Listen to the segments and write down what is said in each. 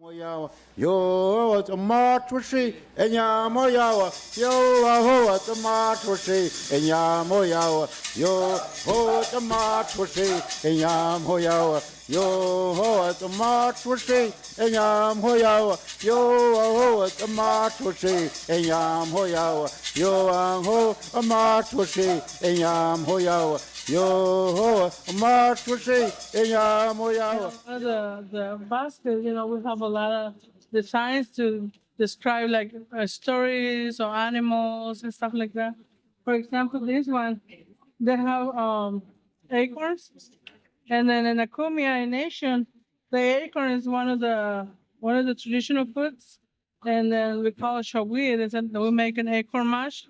Moyawa, yo, tomato tree, and yamoyawa, yo, tomato tree, and yamoyawa, yo, tomato tree, and yamoyawa, yo, tomato tree, and yamoyawa, yo, tomato tree, and yamoyawa, yo, tomato tree, and yamoyawa. Yo, Martusi, Yamoya. The basket, we have a lot of designs to describe like stories or animals and stuff like that. For example, this one, they have acorns, and then in the Kumeyaay nation, the acorn is one of the traditional foods, and then we call it shawi. We make an acorn mash,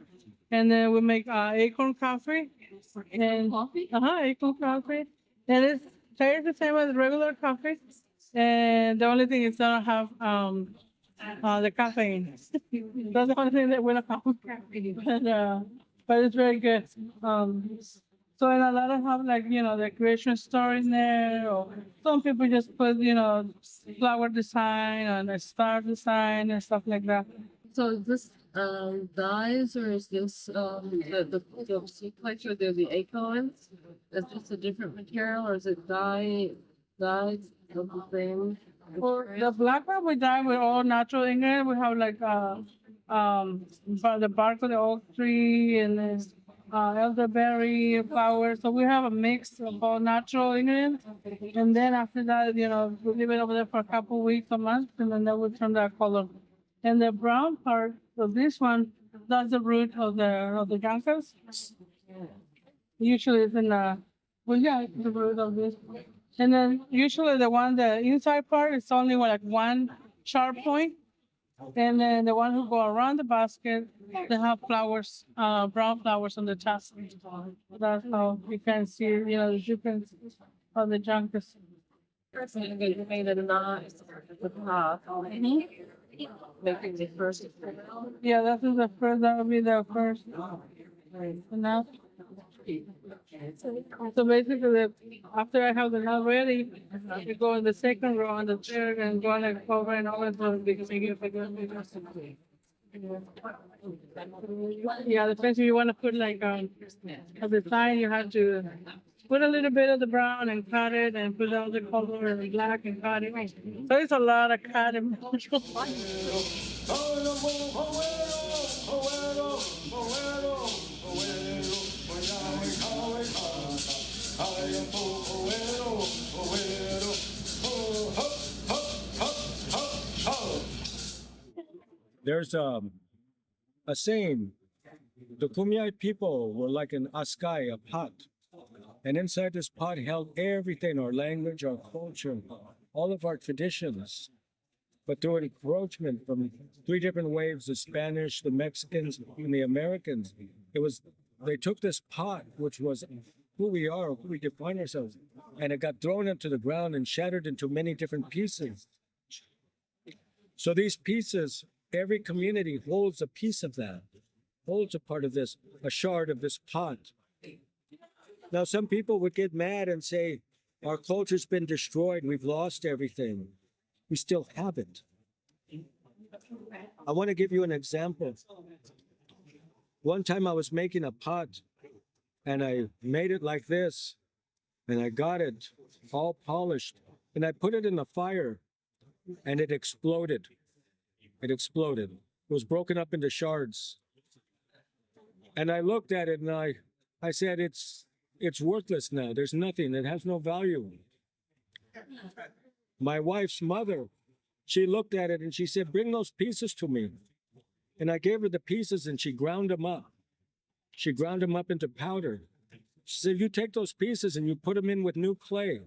and then we make acorn coffee. And acorn coffee, and it tastes the same as regular coffee. And the only thing is, don't have the caffeine. That's the only thing that we don't have. But it's very good. So and a lot of have like the creation stories there, or some people just put flower design and a star design and stuff like that. So is this dyes or is this the sequence or the acorns? Is this a different material or is it dyes of the same For the material? black one, we dye with all natural ingredients. We have like the bark of the oak tree and then elderberry flowers. So we have a mix of all natural ingredients. And then after that, we leave it over there for a couple weeks, a month, and then that will turn that color. And the brown part of this one, that's the root of the juncus. Usually it's in it's the root of this. And then usually the inside part is only like one sharp point. And then the one who go around the basket, they have flowers, brown flowers on the top. That's how you can see, the difference of the juncus. So you made a knot at the top, making the first. Yeah, that would be the first. And now, so basically, after I have the knot ready, we go in the second row and the third and go like over and over until it becomes bigger, bigger, bigger. Yeah, especially you want to put like at the side, you have to put a little bit of the brown and cut it and put all the color and black and cut it. So it's a lot of cutting. There's a saying, the Kumeyaay people were like an askai, a pot. And inside this pot held everything, our language, our culture, all of our traditions. But through encroachment from three different waves, the Spanish, the Mexicans, and the Americans, they took this pot, which was who we are, who we define ourselves, and it got thrown into the ground and shattered into many different pieces. So these pieces, every community holds a piece of that, holds a part of this, a shard of this pot. Now, some people would get mad and say, our culture's been destroyed, we've lost everything. We still have it. I want to give you an example. One time I was making a pot and I made it like this and I got it all polished and I put it in the fire and it exploded. It exploded. It was broken up into shards. And I looked at it and I said, it's worthless now. There's nothing. It has no value. My wife's mother, she looked at it and she said, bring those pieces to me. And I gave her the pieces and she ground them up. She ground them up into powder. She said, you take those pieces and you put them in with new clay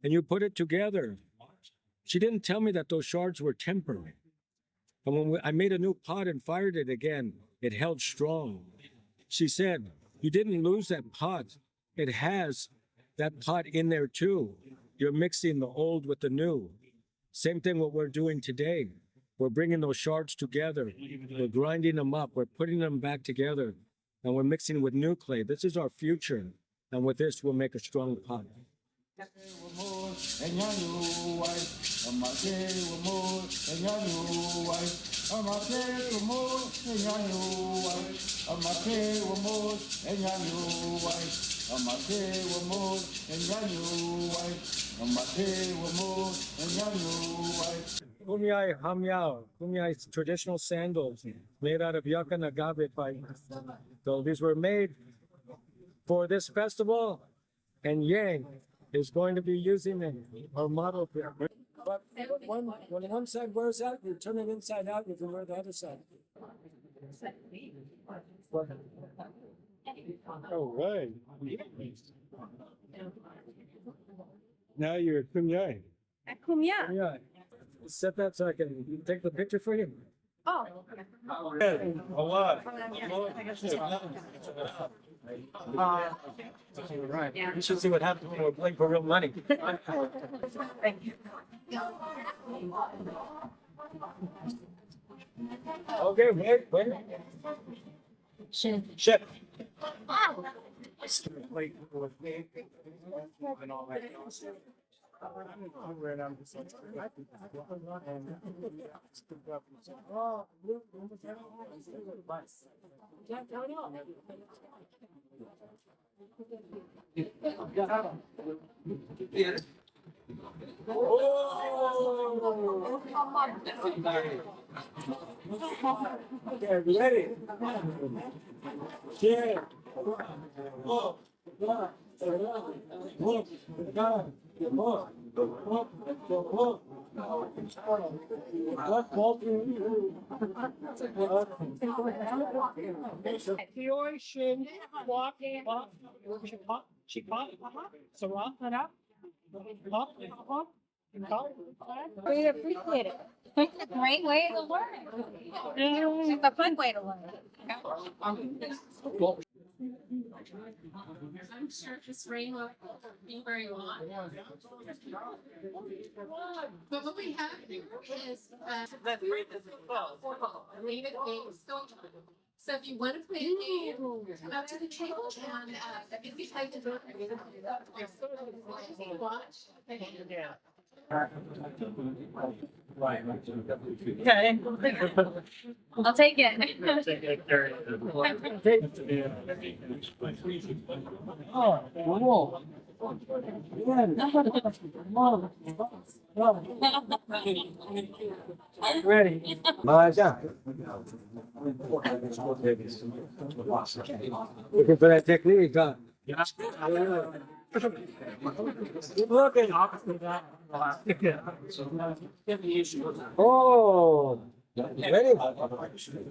and you put it together. She didn't tell me that those shards were tempered. And when I made a new pot and fired it again, it held strong. She said, you didn't lose that pot. It has that pot in there too. You're mixing the old with the new. Same thing what we're doing today. We're bringing those shards together. We're grinding them up. We're putting them back together. And we're mixing with new clay. This is our future. And with this, we'll make a strong pot. Kumeyaay hamyao. Kumeyaay is traditional sandals made out of yucca and agave pine. So these were made for this festival, and Yang is going to be using them, our model here. But when one side wears out, you turn it inside out, you can wear the other side. All right. Now you're at Kumeyaay. Kumeyaay. Yeah. Set that so I can take the picture for you. Oh. A lot. Right. You should see what happens when we're playing for real money. Thank you. Okay, wait. Ship. Okay, ready? Yeah. Fiore Shin walk she caught Sarah We appreciate it. It's a great way to learn. It's a fun way to learn. I'm sure this rain will be where you want. But what we have here is leave it games going on. So if you want to play a game, come up to the table and if you like to go, watch. Okay. I'll take it. Ready? Mahjong. Looking for that technique, huh? Keep looking. Oh, ready?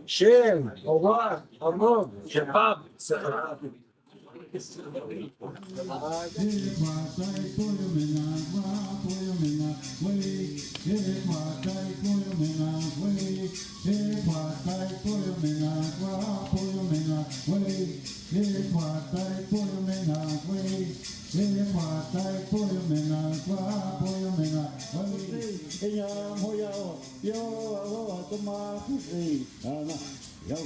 Shin, Owa, Amum, Shabab. Yo.